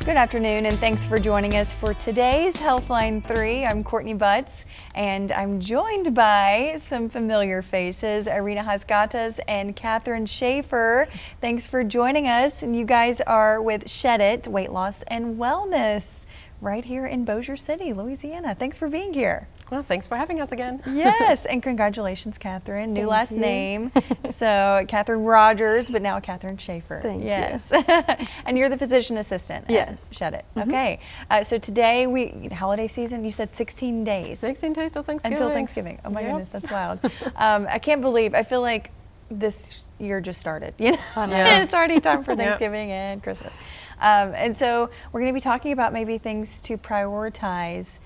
Good afternoon, and thanks for joining us for today's Healthline 3. I'm Courtney Butts, and I'm joined by some familiar faces, Irina Haas-Ghattas and Catherine Schaefer. Thanks for joining us, and you guys are with Shed It, Weight Loss and Wellness, right here in Bossier City, Louisiana. Thanks for being here. Well, thanks for having us again. Yes, and congratulations, Catherine. New last name. So, Catherine Rogers, but now Catherine Schaefer. Thank you. Yes. And you're the physician assistant Yes. at Shed It. Mm-hmm. Okay. So today, holiday season, you said 16 days. 16 days till Thanksgiving. Until Thanksgiving. Oh my Yep. goodness, that's wild. I can't believe, I feel like this year just started, you know? I know. It's already time for Thanksgiving and Christmas. And so we're going to be talking about maybe things to prioritize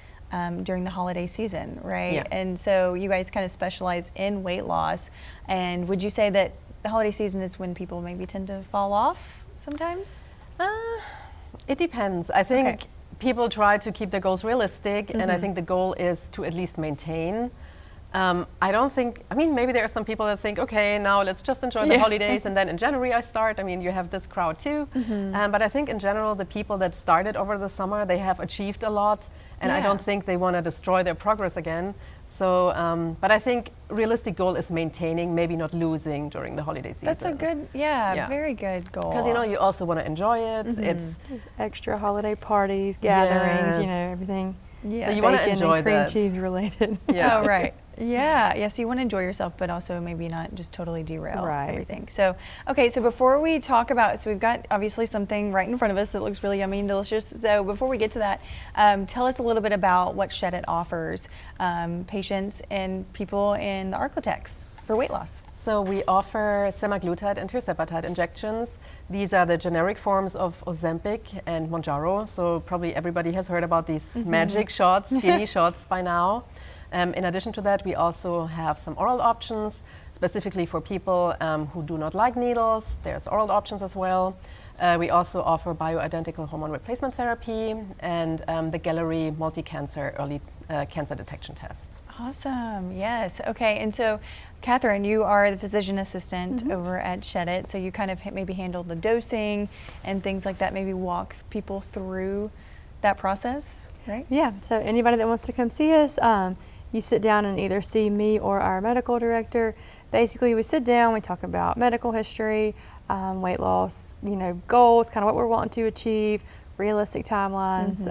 during the holiday season, right? Yeah. And so you guys kind of specialize in weight loss. And would you say that the holiday season is when people maybe tend to fall off sometimes? It depends. I think Okay. people try to keep their goals realistic, and I think the goal is to at least maintain. I don't think, maybe there are some people that think, okay, now let's just enjoy the holidays, and then in January I start. You have this crowd too. But I think in general, the people that started over the summer, they have achieved a lot, and I don't think they want to destroy their progress again. So, but I think realistic goal is maintaining, maybe not losing during the holiday season. That's a good, very good goal. Because you also want to enjoy it. It's There's extra holiday parties, gatherings, Yes. everything. Yeah. So you wanna bacon enjoy and cream that. cheese related. Yeah. Oh, right. Yeah. So you want to enjoy yourself, but also maybe not just totally derail everything. So, okay. So before we talk about, so we've got obviously something right in front of us that looks really yummy and delicious. So before we get to that, tell us a little bit about what Shed It offers patients and people in the Architects for weight loss. So we offer semaglutide and tirzepatide injections. These are the generic forms of Ozempic and Mounjaro. So probably everybody has heard about these magic shots, skinny shots by now. In addition to that, we also have some oral options, specifically for people who do not like needles. There's oral options as well. We also offer bioidentical hormone replacement therapy and the Gallery multi-cancer early cancer detection test. Awesome. Yes. Okay. And so, Catherine, you are the physician assistant over at Shed It. So you kind of maybe handle the dosing and things like that. Maybe walk people through that process, right? Yeah, so anybody that wants to come see us, you sit down and either see me or our medical director. Basically, we sit down, we talk about medical history, weight loss, goals, kind of what we're wanting to achieve, realistic timelines,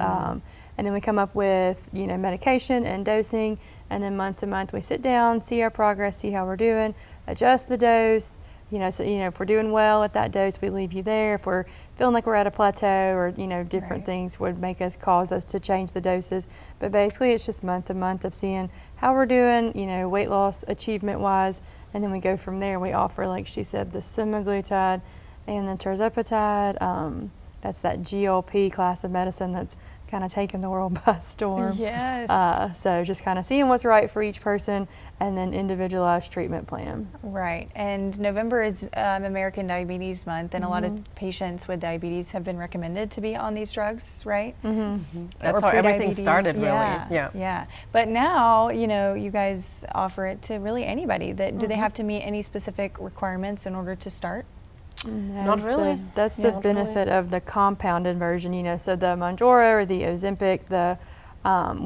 and then we come up with, medication and dosing, and then month to month we sit down, see our progress, see how we're doing, adjust the dose. If we're doing well at that dose, we leave you there. If we're feeling like we're at a plateau or, different things would cause us to change the doses. But basically it's just month to month of seeing how we're doing, weight loss achievement wise. And then we go from there. We offer, like she said, the semaglutide and the tirzepatide. That's that GLP class of medicine that's kind of taking the world by storm. Yes. So just kind of seeing what's right for each person and then individualized treatment plan. Right. And November is American Diabetes Month, and a lot of patients with diabetes have been recommended to be on these drugs, right? That's how everything started, really. Yeah. But now, you guys offer it to really anybody. Do they have to meet any specific requirements in order to start? No, Not really. So that's the benefit of the compounded version, so the Mounjaro or the Ozempic,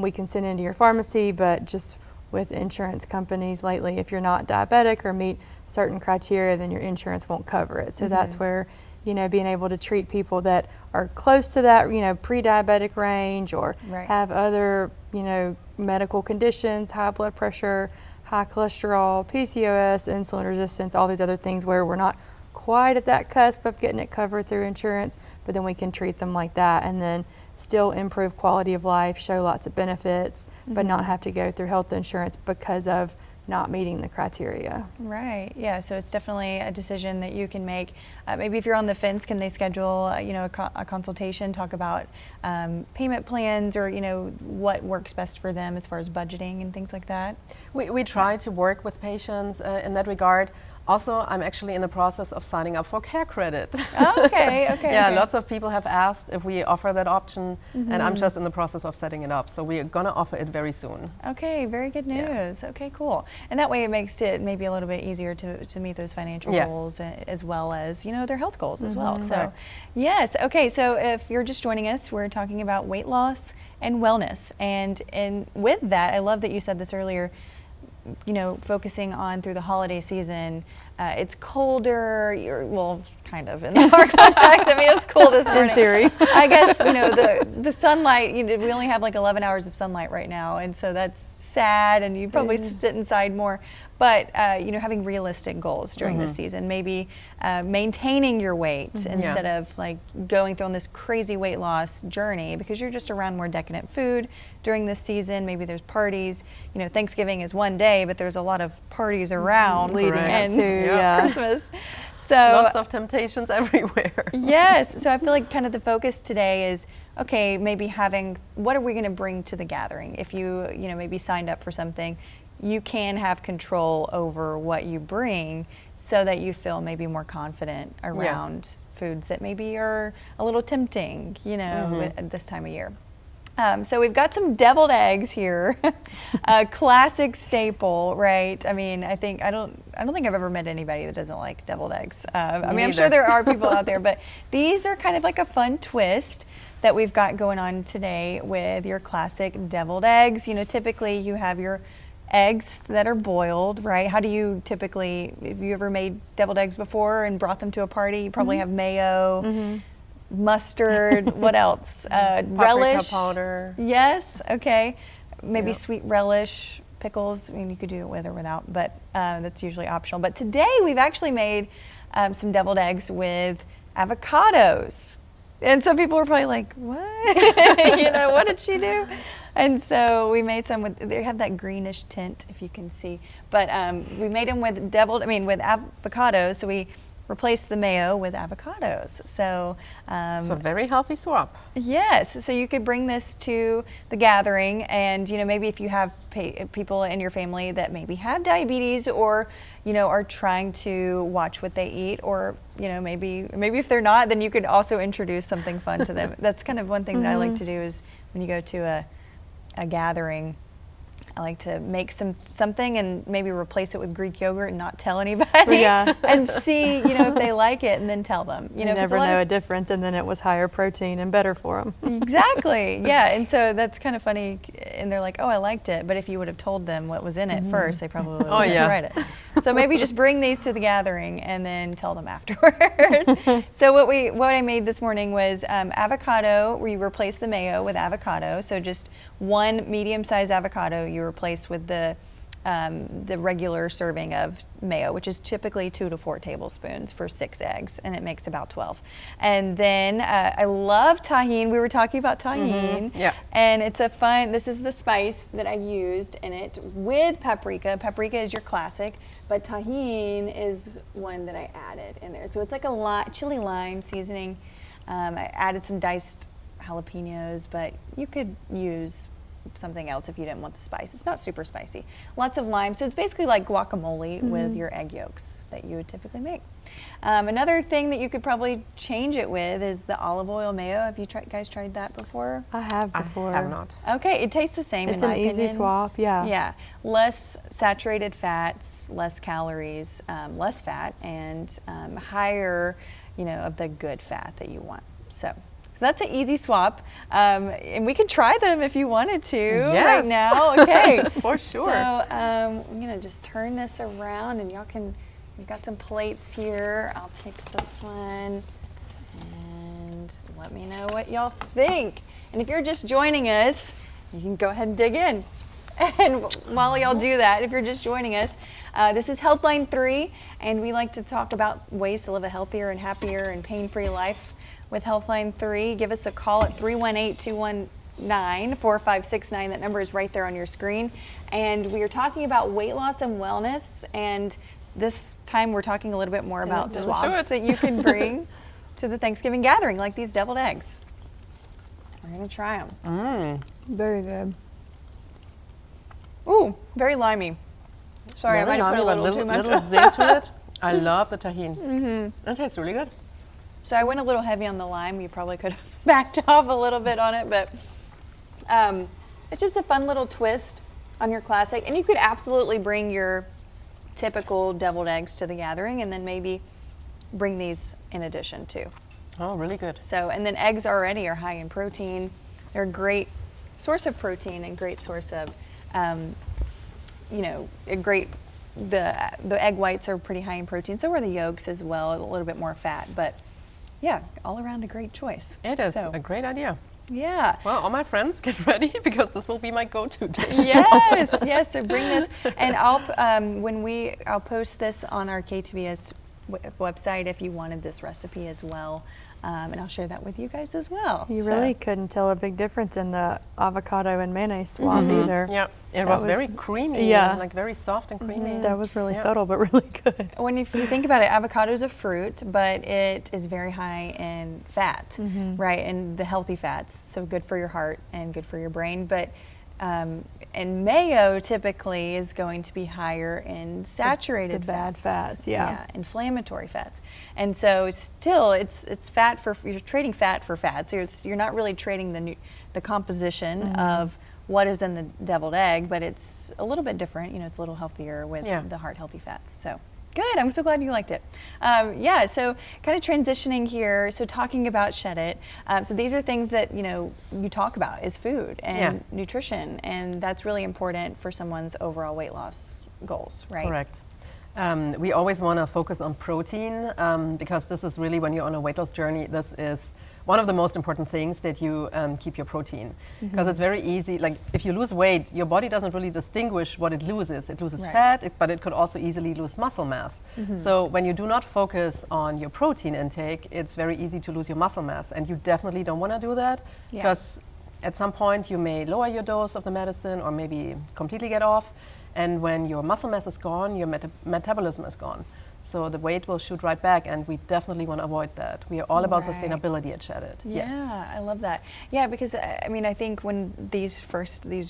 we can send into your pharmacy, but just with insurance companies lately, if you're not diabetic or meet certain criteria, then your insurance won't cover it. So that's where, being able to treat people that are close to that, pre-diabetic range or have other, medical conditions, high blood pressure, high cholesterol, PCOS, insulin resistance, all these other things where we're not quite at that cusp of getting it covered through insurance, but then we can treat them like that and then still improve quality of life, show lots of benefits, but not have to go through health insurance because of not meeting the criteria. Right. Yeah. So it's definitely a decision that you can make. Maybe if you're on the fence, can they schedule, a consultation, talk about payment plans or, what works best for them as far as budgeting and things like that? We try to work with patients in that regard. Also, I'm actually in the process of signing up for care credit. Okay, okay. Yeah, okay. lots of people have asked if we offer that option, and I'm just in the process of setting it up. So we're going to offer it very soon. Okay, very good news. Yeah. Okay, cool. And that way it makes it maybe a little bit easier to meet those financial Yeah. goals as well as, you know, their health goals as well. So, Correct. yes. Okay, so if you're just joining us, we're talking about weight loss and wellness. And with that, I love that you said this earlier, you know, focusing on through the holiday season. It's colder, well, kind of in the Arkansas. I mean, it's cool this morning. In theory. I guess, you know, the sunlight, you know, we only have like 11 hours of sunlight right now. And so that's sad, and you probably sit inside more. But, you know, having realistic goals during this season, maybe maintaining your weight instead of like going through on this crazy weight loss journey, because you're just around more decadent food during this season. Maybe there's parties. You know, Thanksgiving is one day, but there's a lot of parties around Leading up and to Christmas. So Lots of temptations everywhere. yes. So I feel like kind of the focus today is, okay, maybe having, what are we going to bring to the gathering? If you know, maybe signed up for something, you can have control over what you bring so that you feel maybe more confident around foods that maybe are a little tempting, you know, at this time of year. So we've got some deviled eggs here, a classic staple, right? I mean, I don't think I've ever met anybody that doesn't like deviled eggs. I mean, I'm sure there are people out there, but these are kind of like a fun twist that we've got going on today with your classic deviled eggs. You know, typically you have your eggs that are boiled, right? How do you typically, have you ever made deviled eggs before and brought them to a party? You probably have mayo, mustard, what else? Relish. Paprika powder. Yes, okay. Maybe Yep. sweet relish, pickles. I mean, you could do it with or without, but that's usually optional. But today we've actually made some deviled eggs with avocados. And some people were probably like, what? You know, what did she do? And so we made some with, they have that greenish tint, if you can see. But we made them with with avocados. So we replaced the mayo with avocados. So It's a very healthy swap. yes, so you could bring this to the gathering, and you know, maybe if you have people in your family that maybe have diabetes, or you know, are trying to watch what they eat, or you know, maybe if they're not, then you could also introduce something fun to them. That's kind of one thing that I like to do, is when you go to a gathering, I like to make something and maybe replace it with Greek yogurt and not tell anybody. Yeah. And see, you know, if they like it, and then tell them. You know, 'cause never know a difference, and then it was higher protein and better for them. Exactly. Yeah. And so that's kind of funny. And they're like, oh, I liked it. But if you would have told them what was in it first, they probably would have tried it. So maybe just bring these to the gathering and then tell them afterwards. So what I made this morning was avocado. We replaced the mayo with avocado. So just one medium-sized avocado you replace with the regular serving of mayo, which is typically 2 to 4 tablespoons for 6 eggs, and it makes about 12. And then I love tahini. We were talking about tahini, Yeah. and it's this is the spice that I used in it with paprika. Paprika is your classic, but tahini is one that I added in there. So it's like a chili lime seasoning. I added some diced jalapenos, but you could use something else if you didn't want the spice. It's not super spicy. Lots of lime. So it's basically like guacamole with your egg yolks that you would typically make. Another thing that you could probably change it with is the olive oil mayo. Have you guys tried that before? I have before. I have not. Okay, it tastes the same. It's in my an easy opinion. swap, yeah. Yeah, less saturated fats, less calories, less fat, and higher, you know, of the good fat that you want. So that's an easy swap, and we could try them if you wanted to right now. Okay, For sure. So I'm gonna just turn this around, and y'all can. We've got some plates here. I'll take this one, and let me know what y'all think. And if you're just joining us, you can go ahead and dig in. And while y'all do that, if you're just joining us, this is Healthline 3, and we like to talk about ways to live a healthier and happier and pain-free life with Healthline 3. Give us a call at 318-219-4569. That number is right there on your screen. And we are talking about weight loss and wellness, and this time we're talking a little bit more about swaps that you can bring to the Thanksgiving gathering, like these deviled eggs. We're going to try them. Very good. Ooh, very limey. Sorry, I might have put a little too much. Little zing to it. I love the tahini. It tastes really good. So I went a little heavy on the lime. You probably could have backed off a little bit on it, but it's just a fun little twist on your classic. And you could absolutely bring your typical deviled eggs to the gathering and then maybe bring these in addition too. Oh, really good. So, and then eggs already are high in protein. They're a great source of protein and great source of, the egg whites are pretty high in protein. So are the yolks as well, a little bit more fat. But yeah, all around a great choice. It is a great idea. Yeah. Well, all my friends, get ready because this will be my go-to dish. Yes. So bring this, and I'll post this on our K2BS website if you wanted this recipe as well, and I'll share that with you guys as well. You really couldn't tell a big difference in the avocado and mayonnaise swap either. Yeah, it was very creamy. Yeah. Like very soft and creamy. That was really subtle, but really good. When you think about it, avocado is a fruit, but it is very high in fat, right? And the healthy fats, so good for your heart and good for your brain. But and mayo typically is going to be higher in saturated the bad fats, yeah, inflammatory fats. And so it's fat for, you're trading fat for fat. So you're not really trading the composition of what is in the deviled egg, but it's a little bit different. It's a little healthier with the heart healthy fats. So good. I'm so glad you liked it. So kind of transitioning here. So talking about Shed It. So these are things that, you talk about is food and nutrition. And that's really important for someone's overall weight loss goals, right? Correct. We always want to focus on protein because this is really, when you're on a weight loss journey, this is one of the most important things, that you keep your protein. Because it's very easy, like if you lose weight, your body doesn't really distinguish what it loses. It loses fat, but it could also easily lose muscle mass. So when you do not focus on your protein intake, it's very easy to lose your muscle mass. And you definitely don't want to do that, because at some point you may lower your dose of the medicine or maybe completely get off. And when your muscle mass is gone, your metabolism is gone. So the weight will shoot right back, and we definitely want to avoid that. We are all about sustainability at Shed It. Yeah, I love that. Yeah, because I think when these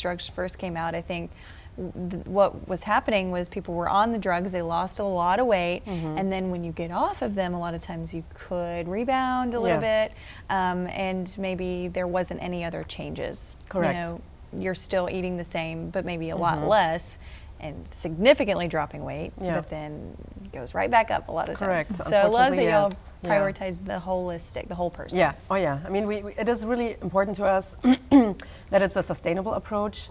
drugs first came out, I think what was happening was people were on the drugs, they lost a lot of weight, and then when you get off of them, a lot of times you could rebound a little bit, and maybe there wasn't any other changes. Correct. You're still eating the same, but maybe a lot less, and significantly dropping weight, but then it goes right back up a lot of times. Correct. So I love that y'all prioritize the holistic, the whole person. Yeah. Oh yeah. I mean, it is really important to us that it's a sustainable approach.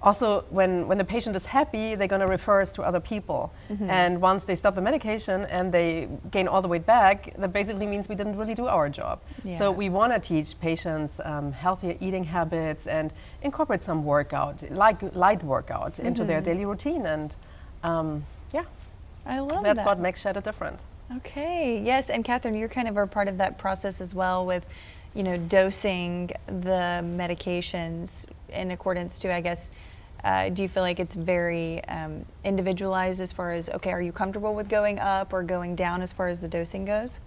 Also, when the patient is happy, they're going to refer us to other people. And once they stop the medication and they gain all the weight back, that basically means we didn't really do our job. So we want to teach patients healthier eating habits and incorporate some workout, like light workout, into their daily routine. And I love that's what makes Shed It different. Okay, yes, and Catherine, you're kind of a part of that process as well with, dosing the medications in accordance to, I guess, do you feel like it's very individualized as far as, okay, are you comfortable with going up or going down as far as the dosing goes?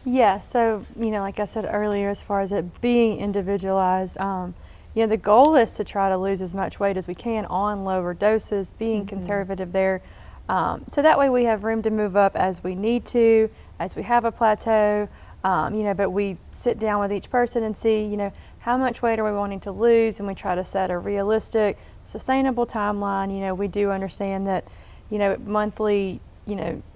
Yeah, so, like I said earlier, as far as it being individualized, the goal is to try to lose as much weight as we can on lower doses, being conservative there. So that way we have room to move up as we need to, as we have a plateau. But we sit down with each person and see, how much weight are we wanting to lose, and we try to set a realistic, sustainable timeline. We do understand that, monthly,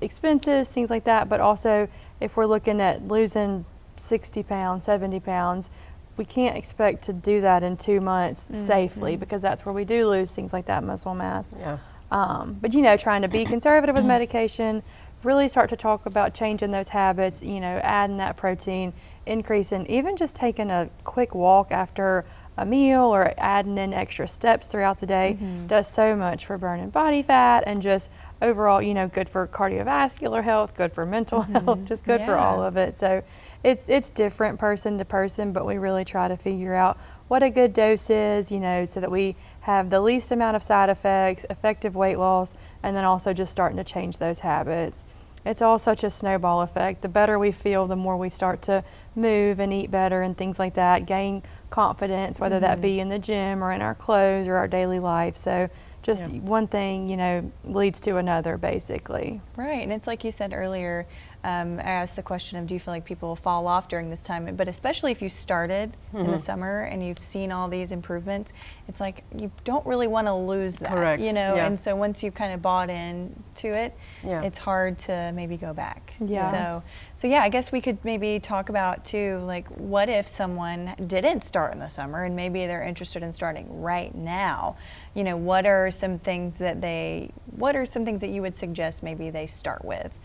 expenses, things like that, but also if we're looking at losing 60 pounds, 70 pounds, we can't expect to do that in 2 months safely, because that's where we do lose things like that muscle mass. Yeah. But trying to be conservative with medication, really start to talk about changing those habits, adding that protein, increasing, even just taking a quick walk after a meal or adding in extra steps throughout the day does so much for burning body fat and just overall, good for cardiovascular health, good for mental health, just good for all of it. So it's different person to person, but we really try to figure out what a good dose is, so that we have the least amount of side effects, effective weight loss, and then also just starting to change those habits. it's all such a snowball effect. The better we feel, the more we start to move and eat better and things like that, gain confidence, whether that be in the gym or in our clothes or our daily life. So just one thing, you know, leads to another, basically. Right, and it's like you said earlier, I asked the question of, do you feel like people fall off during this time? But especially if you started in the summer and you've seen all these improvements, it's like you don't really want to lose that. Correct. You know, Yeah. and so once you've kind of bought in to it, it's hard to maybe go back. Yeah. So yeah, I guess we could maybe talk about too, like, what if someone didn't start in the summer and maybe they're interested in starting right now? You know, what are some things that you would suggest maybe they start with,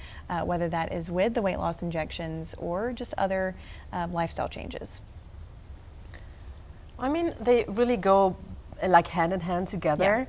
whether that is with the weight loss injections or just other lifestyle changes? I mean, they really go like hand in hand together.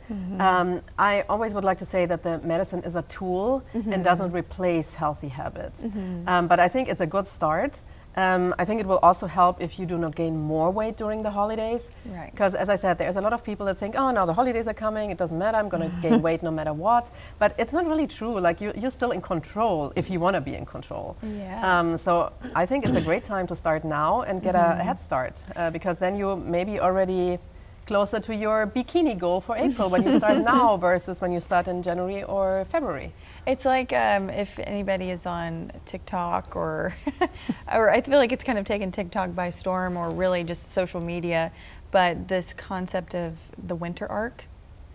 I always would like to say that the medicine is a tool and doesn't replace healthy habits. But I think it's a good start. I think it will also help if you do not gain more weight during the holidays. Right. Because as I said, there's a lot of people that think, oh no, the holidays are coming, it doesn't matter, I'm going to gain weight no matter what. But it's not really true. Like you're still in control if you want to be in control. Yeah. So I think it's a great time to start now and get a head start, because then you maybe already closer to your bikini goal for April when you start now versus when you start in January or February. It's like if anybody is on TikTok or I feel like it's kind of taken TikTok by storm, or really just social media, but this concept of the winter arc.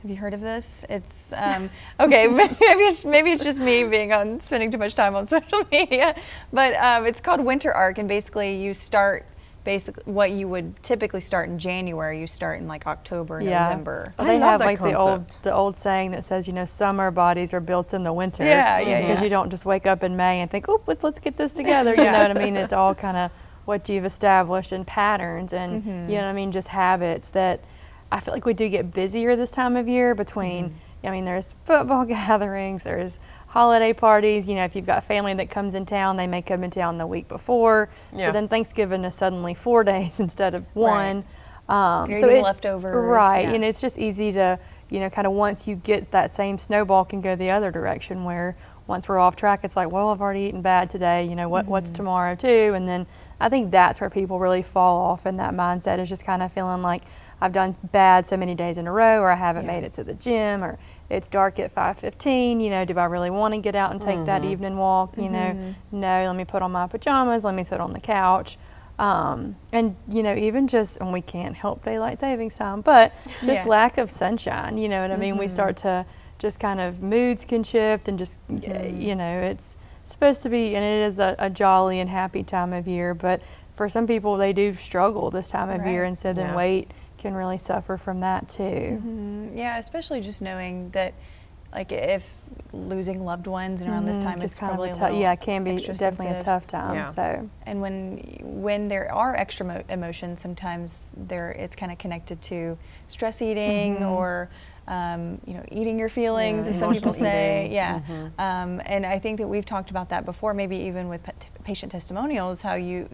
Have you heard of this? It's okay. Maybe it's just me spending too much time on social media, but it's called winter arc, and basically you start. Basically, what you would typically start in January, you start in like October, November. Well, they I love have that like concept. the old saying that says, you know, summer bodies are built in the winter. Yeah. Because you don't just wake up in May and think, oh, let's get this together. You know what I mean? It's all kind of what you've established in patterns and you know what I mean, just habits that I feel like we do get busier this time of year between. I mean, there's football gatherings, there's holiday parties. You know, if you've got family that comes in town, they may come in town the week before. So then Thanksgiving is suddenly 4 days instead of one. You're so eating leftovers. Right, and it's just easy to, you know, kind of once you get that same snowball can go the other direction where once we're off track, it's like, well, I've already eaten bad today, you know, what's tomorrow too? And then I think that's where people really fall off in that mindset, is just kind of feeling like I've done bad so many days in a row, or I haven't made it to the gym, or it's dark at 5:15, you know, do I really want to get out and take that evening walk? You know, no, let me put on my pajamas, let me sit on the couch. And, you know, even just, and we can't help daylight savings time, but just lack of sunshine, you know what I mean? We start to just kind of, moods can shift and just, you know, it's supposed to be, and it is a jolly and happy time of year, but for some people they do struggle this time of year, and so then weight can really suffer from that too. Yeah, especially just knowing that, like, if losing loved ones and around this time, just it's kind probably of it can be definitely a tough time. So, and when there are extra emotions, sometimes it's kind of connected to stress eating or you know, eating your feelings, as some people say. And I think that we've talked about that before, maybe even with patient testimonials, how you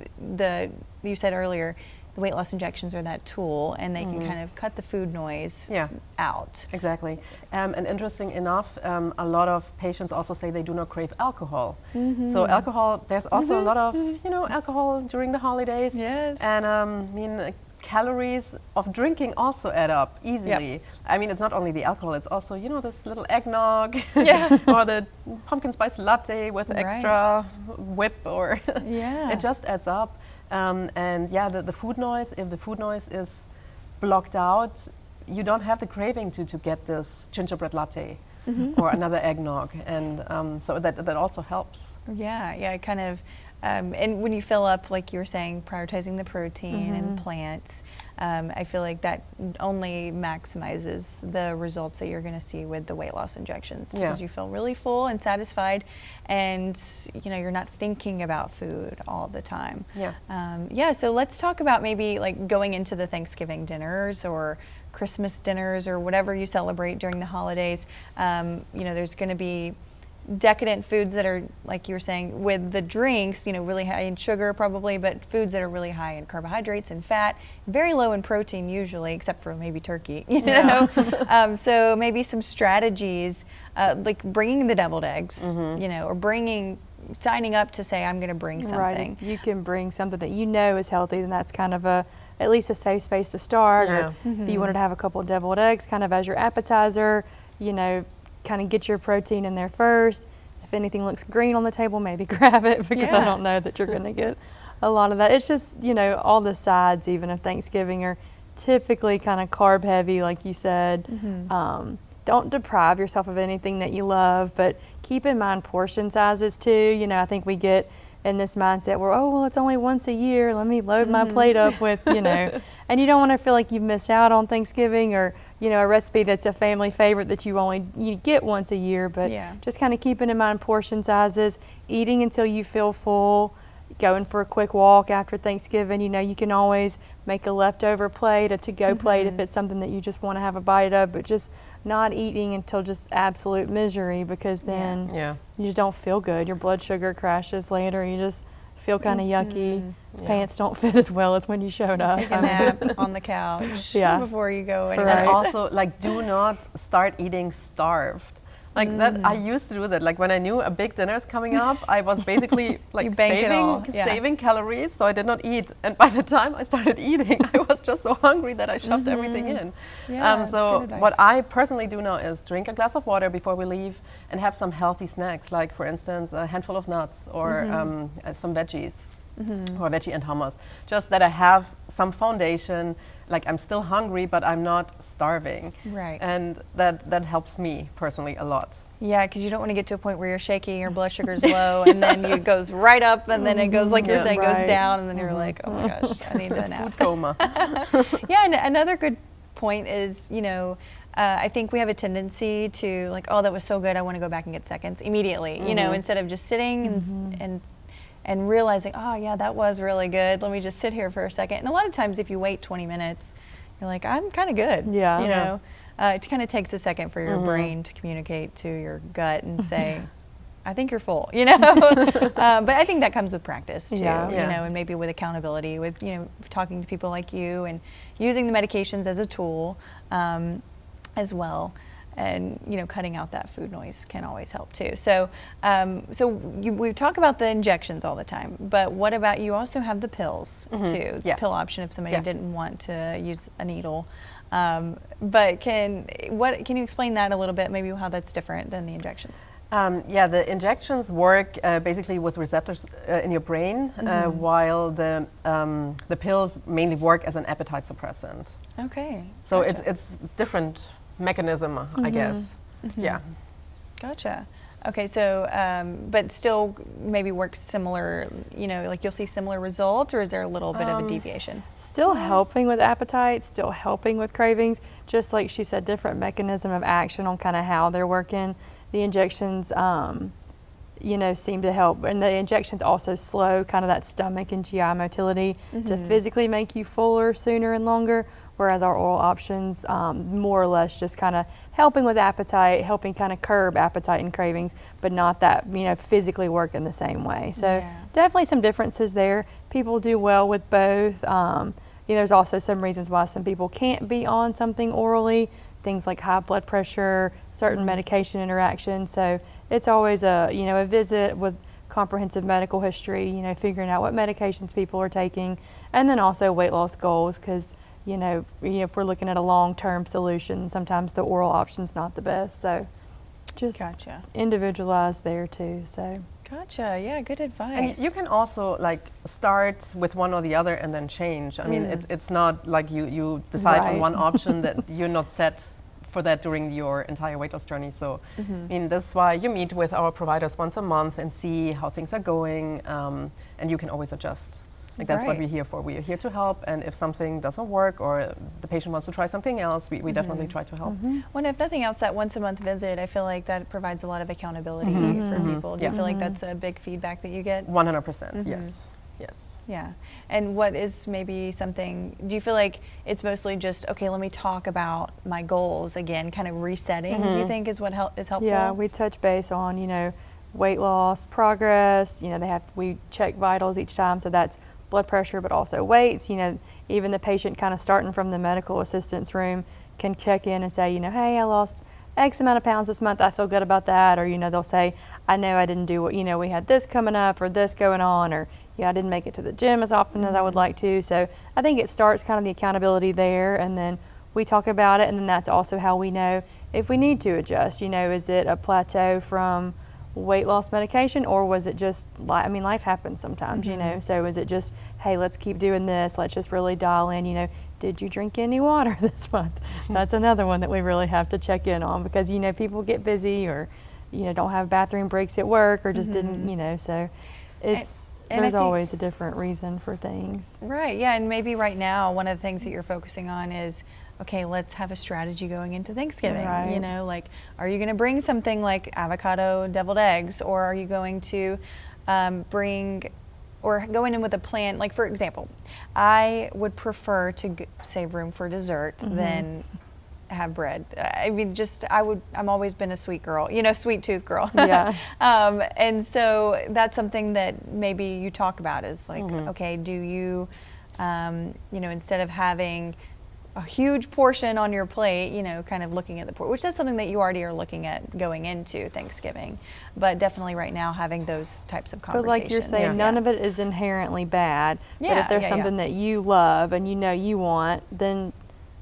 said earlier, the weight loss injections are that tool, and they can kind of cut the food noise out. Exactly. And interesting enough, a lot of patients also say they do not crave alcohol. So alcohol, there's also a lot of, you know, alcohol during the holidays. Yes. And I mean, calories of drinking also add up easily. I mean, it's not only the alcohol, it's also, you know, this little eggnog or the pumpkin spice latte with extra whip, or it just adds up. And the food noise, if the food noise is blocked out, you don't have the craving to get this gingerbread latte or another eggnog. And so that also helps. Yeah, kind of. And when you fill up, like you were saying, prioritizing the protein and plants, I feel like that only maximizes the results that you're going to see with the weight loss injections, because you feel really full and satisfied, and you know, you're not thinking about food all the time. So let's talk about maybe like going into the Thanksgiving dinners or Christmas dinners or whatever you celebrate during the holidays. You know, there's going to be decadent foods that are, like you were saying, with the drinks, really high in sugar probably, but foods that are really high in carbohydrates and fat, very low in protein usually, except for maybe turkey, so maybe some strategies, like bringing the deviled eggs, or signing up to say, I'm going to bring something. Right. If you can bring something that you know is healthy, then that's kind of at least a safe space to start. Yeah. Or if you wanted to have a couple of deviled eggs kind of as your appetizer, kind of get your protein in there first. If anything looks green on the table, maybe grab it, because I don't know that you're going to get a lot of that. It's just, all the sides even of Thanksgiving are typically kind of carb heavy, like you said. Don't deprive yourself of anything that you love, but keep in mind portion sizes too. I think we get in this mindset where, it's only once a year, let me load my plate up with, and you don't want to feel like you've missed out on Thanksgiving or, a recipe that's a family favorite that you get once a year, but just kind of keeping in mind portion sizes, eating until you feel full, going for a quick walk after Thanksgiving. You can always make a leftover plate, a to-go plate if it's something that you just want to have a bite of, but just not eating until just absolute misery, because then you just don't feel good. Your blood sugar crashes later. You just feel kind of yucky. Pants don't fit as well as when you showed up. Take a nap on the couch before you go anywhere. And also, do not start eating starved. That, I used to do that. Like when I knew a big dinner is coming up, I was basically saving calories, so I did not eat. And by the time I started eating, I was just so hungry that I shoved everything in. So what I personally do now is drink a glass of water before we leave and have some healthy snacks, like for instance, a handful of nuts or some veggies. Or veggie and hummus. Just that I have some foundation, like I'm still hungry, but I'm not starving. Right. And that helps me personally a lot. Yeah, because you don't want to get to a point where you're shaky, your blood sugar's low, and then it goes right up, and then it goes, like you're saying, goes down, and then you're like, oh my gosh, I need a nap. Food coma. And another good point is, I think we have a tendency to like, oh, that was so good, I want to go back and get seconds immediately, instead of just sitting and realizing, oh yeah, that was really good. Let me just sit here for a second. And a lot of times if you wait 20 minutes, you're like, I'm kind of good. It kind of takes a second for your brain to communicate to your gut and say, I think you're full, But I think that comes with practice too, and maybe with accountability, with, talking to people like you and using the medications as a tool as well. And cutting out that food noise can always help too. So, we talk about the injections all the time, but what about, you also have the pills too? The pill option if somebody didn't want to use a needle. But can you explain that a little bit? Maybe how that's different than the injections. The injections work basically with receptors in your brain, while the pills mainly work as an appetite suppressant. Okay. So it's different mechanism, I guess. Gotcha. Okay, so but still maybe works similar, like you'll see similar results, or is there a little bit of a deviation? Still helping with appetite, still helping with cravings, just like she said, different mechanism of action on kind of how they're working. The injections seem to help, and the injections also slow kind of that stomach and GI motility to physically make you fuller sooner and longer, whereas our oral options more or less just kind of helping with appetite, helping kind of curb appetite and cravings, but not that physically work in the same way. So definitely some differences there. People do well with both. There's also some reasons why some people can't be on something orally, things like high blood pressure, certain medication interactions. So it's always a visit with comprehensive medical history, figuring out what medications people are taking, and then also weight loss goals, because if we're looking at a long-term solution, sometimes the oral option's not the best. So just individualized there too. So. Gotcha. Yeah, good advice. And you can also start with one or the other and then change. I mean, it's not like you decide on one option that you're not set for that during your entire weight loss journey. So, I mean, that's why you meet with our providers once a month and see how things are going, and you can always adjust. That's what we're here for. We are here to help, and if something doesn't work or the patient wants to try something else, we definitely try to help. Well, if nothing else, that once a month visit, I feel like that provides a lot of accountability for people. Do you feel like that's a big feedback that you get? 100%, yes. Yes. Yeah. And what is maybe something, do you feel like it's mostly just, okay, let me talk about my goals again, kind of resetting, do you think is what is helpful? Yeah, we touch base on, weight loss, progress, we check vitals each time, so that's blood pressure, but also weights, even the patient kind of starting from the medical assistance room can check in and say, hey, I lost X amount of pounds this month, I feel good about that, or they'll say, I know I didn't do what, we had this coming up or this going on, or I didn't make it to the gym as often as I would like to. So I think it starts kind of the accountability there, and then we talk about it, and then that's also how we know if we need to adjust. Is it a plateau from weight loss medication, or was it just life happens sometimes, so is it just, hey, let's keep doing this, let's just really dial in, did you drink any water this month? That's another one that we really have to check in on, because people get busy, or don't have bathroom breaks at work, or just didn't, so it's there's always a different reason for things. Right, yeah, and maybe right now one of the things that you're focusing on is, okay, let's have a strategy going into Thanksgiving. Right. Are you going to bring something like avocado deviled eggs, or are you going to bring, or going in with a plan? Like, for example, I would prefer to save room for dessert than have bread. I'm always been a sweet girl, sweet tooth girl. Yeah. And so that's something that maybe you talk about is like, okay, do you, instead of having a huge portion on your plate, kind of looking at the which is something that you already are looking at going into Thanksgiving, but definitely right now having those types of conversations. But like you're saying, none of it is inherently bad. Yeah, but if there's something that you love and you want, then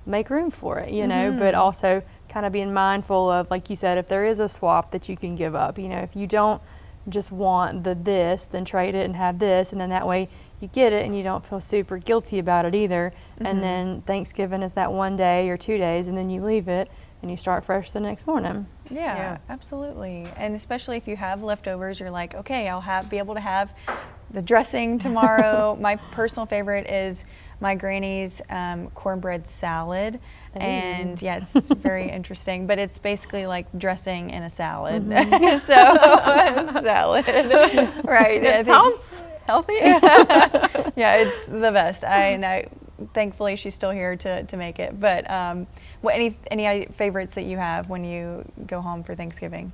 make room for it, but also kind of being mindful of, like you said, if there is a swap that you can give up, if you don't just want this, then trade it and have this, and then that way you get it and you don't feel super guilty about it either. And then Thanksgiving is that 1 day or 2 days, and then you leave it and you start fresh the next morning. Yeah, absolutely. And especially if you have leftovers, you're like, okay, I'll be able to have the dressing tomorrow. My personal favorite is my granny's cornbread salad. And yeah, it's very interesting, but it's basically like dressing in a salad. So salad, right? It sounds healthy. Yeah, it's the best. I thankfully she's still here to make it. But what any favorites that you have when you go home for Thanksgiving?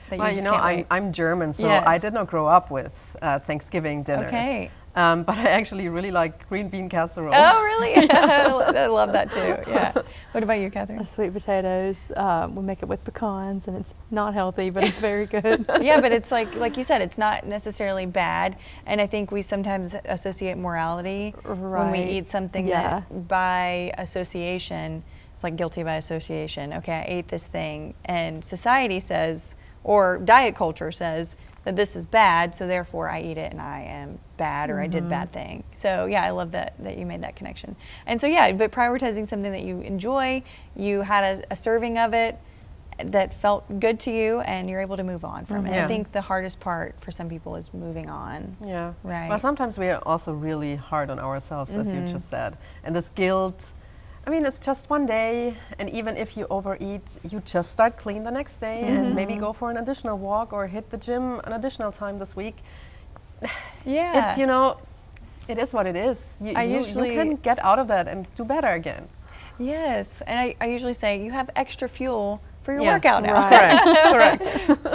Well, I'm German, so I did not grow up with Thanksgiving dinners. Okay. But I actually really like green bean casserole. Oh, really? I love that too. Yeah. What about you, Catherine? Sweet potatoes. We make it with pecans, and it's not healthy, but it's very good. Yeah, but it's like you said, it's not necessarily bad. And I think we sometimes associate morality when we eat something that by association, it's like guilty by association. Okay, I ate this thing, and society says, or diet culture says, that this is bad, so therefore I eat it and I am bad, or I did bad thing. So yeah, I love that you made that connection. And so yeah, but prioritizing something that you enjoy, you had a serving of it that felt good to you, and you're able to move on from it. I think the hardest part for some people is moving on. Yeah. Right. Well, sometimes we are also really hard on ourselves, as you just said. And this guilt, it's just 1 day, and even if you overeat, you just start clean the next day and maybe go for an additional walk or hit the gym an additional time this week. Yeah. It's, it is what it is. You can get out of that and do better again. Yes, and I usually say you have extra fuel for your workout now. Right. Correct.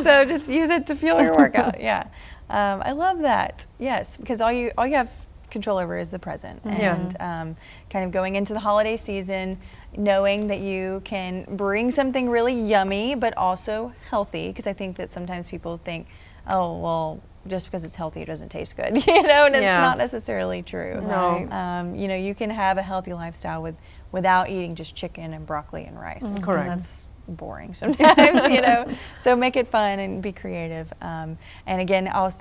So just use it to fuel your workout. Yeah, I love that. Yes, because all you have control over is the present, and kind of going into the holiday season, knowing that you can bring something really yummy but also healthy, because I think that sometimes people think, oh well, just because it's healthy it doesn't taste good, and it's not necessarily true. No. You can have a healthy lifestyle without eating just chicken and broccoli and rice. Correct. That's boring sometimes, so make it fun and be creative. And again, I'll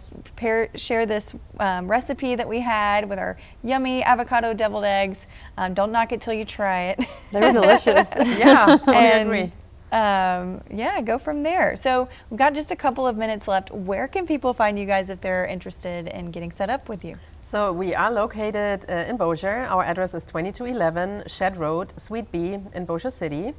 share this recipe that we had with our yummy avocado deviled eggs. Don't knock it till you try it. They were delicious. Yeah, I agree. Go from there. So we've got just a couple of minutes left. Where can people find you guys if they're interested in getting set up with you? So we are located in Bossier. Our address is 2211 Shed Road, Suite B in Bossier City.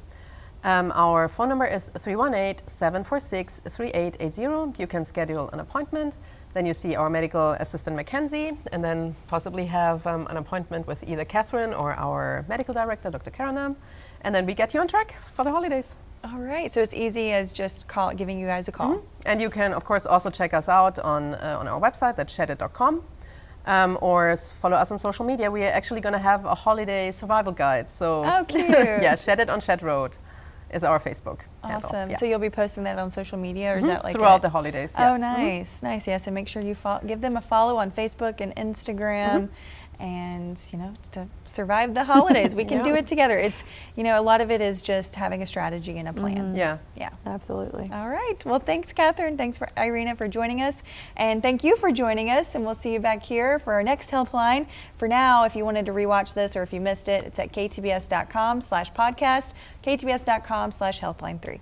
Our phone number is 318-746-3880. You can schedule an appointment. Then you see our medical assistant Mackenzie, and then possibly have an appointment with either Catherine or our medical director, Dr. Karanam, and then we get you on track for the holidays. All right, so it's easy as just giving you guys a call. And you can, of course, also check us out on our website, that's shedit.com, or follow us on social media. We are actually going to have a holiday survival guide. So, Oh, cute. yeah, Shed It on Shed Road is our Facebook handle. Awesome. Yeah. So you'll be posting that on social media, or is that like throughout the holidays? Yeah. Oh, nice, nice. Yeah, so make sure you give them a follow on Facebook and Instagram, and to survive the holidays. We can do it together. It's a lot of it is just having a strategy and a plan. Yeah. Yeah. Absolutely. All right. Well, thanks, Catherine. Thanks for Irina for joining us, and thank you for joining us. And we'll see you back here for our next Healthline. For now, if you wanted to rewatch this or if you missed it, it's at ktbs.com/podcast, ktbs.com/Healthline3.